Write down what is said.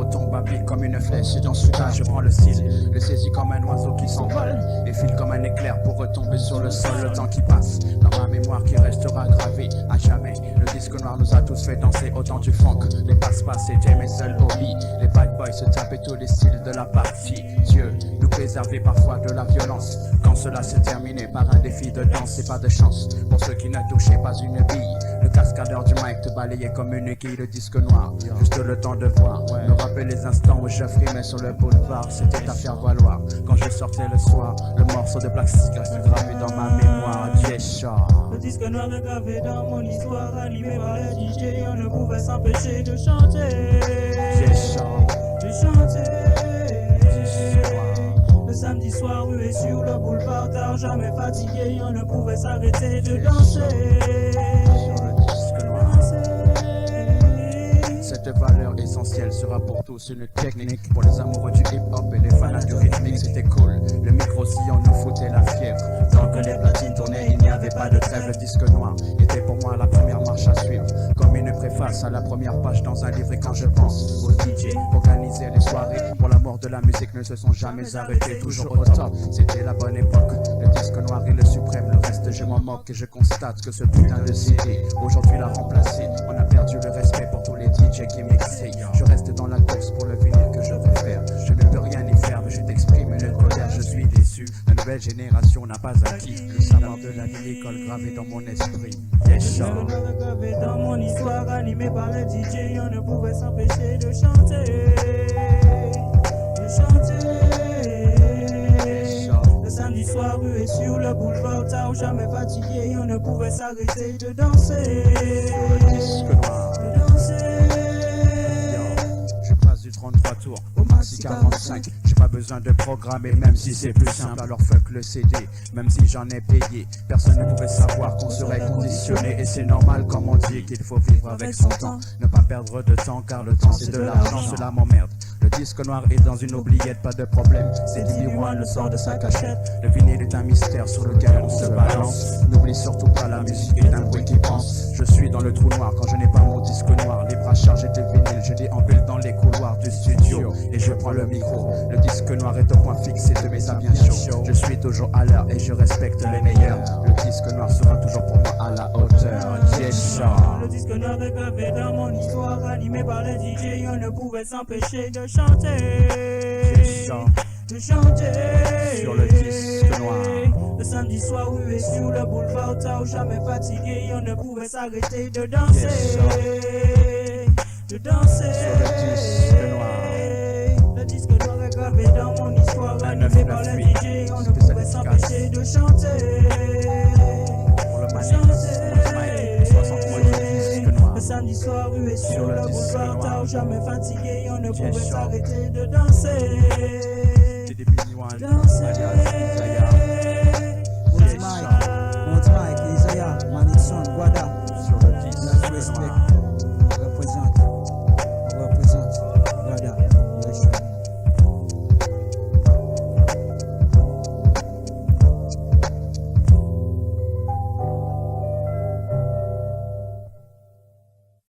retombe à pic comme une flèche. Et dans ce cas, je prends le style, le saisis comme un oiseau qui s'envole et file comme un éclair pour retomber sur le sol. Le temps qui passe, dans ma mémoire qui restera gravée à jamais. Le disque noir nous a tous fait danser autant du funk. Les passe-passe étaient mes seuls hobbies. Les bad boys se tapaient tous les styles de la partie. Dieu nous préservait parfois de la violence. Quand cela s'est terminé par un défi de danse, et pas de chance pour ceux qui ne touchaient pas une bille. Le cascadeur du mic te balayait comme une aiguille. Le disque noir, juste le temps de voir, me rappeler les instants où je frimais sur le boulevard. C'était à faire valoir. Quand je sortais le soir, le morceau de plastique reste gravé dans ma mémoire. Jesha. Le disque noir est gravé dans mon histoire, animé par les DJ, on ne pouvait s'empêcher de chanter. Jesha. De chanter. Le samedi soir, rué sur le boulevard, tard, jamais fatigué, on ne pouvait s'arrêter de danser. Cette valeur essentielle sera pour tous une technique. Pour les amoureux du hip-hop et les fans du rythmique, c'était cool. Le micro sillon nous foutait la fièvre. Tant que les platines tournaient, il n'y avait pas de trêve. Le disque noir était pour moi la première marche à suivre. Comme une préface à la première page dans un livre. Et quand je pense aux DJ, organiser les soirées pour l'amour de la musique ne se sont jamais arrêtés. Toujours au top, c'était la bonne époque. Le disque noir est le suprême, le reste je m'en moque. Et je constate que ce putain de CD aujourd'hui l'a remplacé. On a perdu le respect pour tous les DJ qui m'excite. Je reste dans la course pour le vinyle que je préfère. Je ne peux rien y faire, mais je t'exprime une colère, je suis déçu. La nouvelle génération n'a pas acquis le savoir de la vieille école gravé dans mon esprit. Yesha. Gravé dans mon histoire, animé par les DJ, on ne pouvait s'empêcher de chanter. De chanter. Le samedi soir, rué sur le boulevard, tard, jamais fatigué, on ne pouvait s'arrêter de danser. Disque noir. De danser. Je passe du 33 tours au maxi 45. J'ai pas besoin de programmer, même si c'est plus simple. Alors fuck le CD, même si j'en ai payé. Personne ne pouvait savoir qu'on serait conditionné. Et c'est normal comme on dit qu'il faut vivre avec son temps. Ne pas perdre de temps car le temps c'est de l'argent, cela m'emmerde. Le disque noir est dans une oubliette, pas de problème. C'est Didiwan le sort de sa cachette. Le vinyle est un mystère sur lequel on se balance. N'oublie surtout pas, la musique est un bruit qui pense. Je suis dans le trou noir quand je n'ai pas mon disque noir. Les bras chargés de vinyle, je déambule dans les couloirs du studio et je prends le micro. Le disque noir est au point fixé de mes habits chauds. Je suis toujours à l'heure et je respecte les meilleurs. Le disque noir sera toujours pour moi à la hauteur. Yesha. Le disque noir est gravé dans mon histoire, animé par les DJ, on ne pouvait s'empêcher de chanter. Yesha. De chanter. Sur le disque noir. Le samedi soir, rué sur le boulevard, tard, jamais fatigué, on ne pouvait s'arrêter de danser. De danser. Sur le disque noir. Le disque noir est gravé dans mon histoire, animé par les DJ, on ne pouvait s'empêcher de chanter. Pour le Mike, 60 mois du disque noir. Le samedi soir, rué sur le boulevard, tard, jamais fatigué, on ne pouvait Yes, s'arrêter de danser. Didiwan. Danser.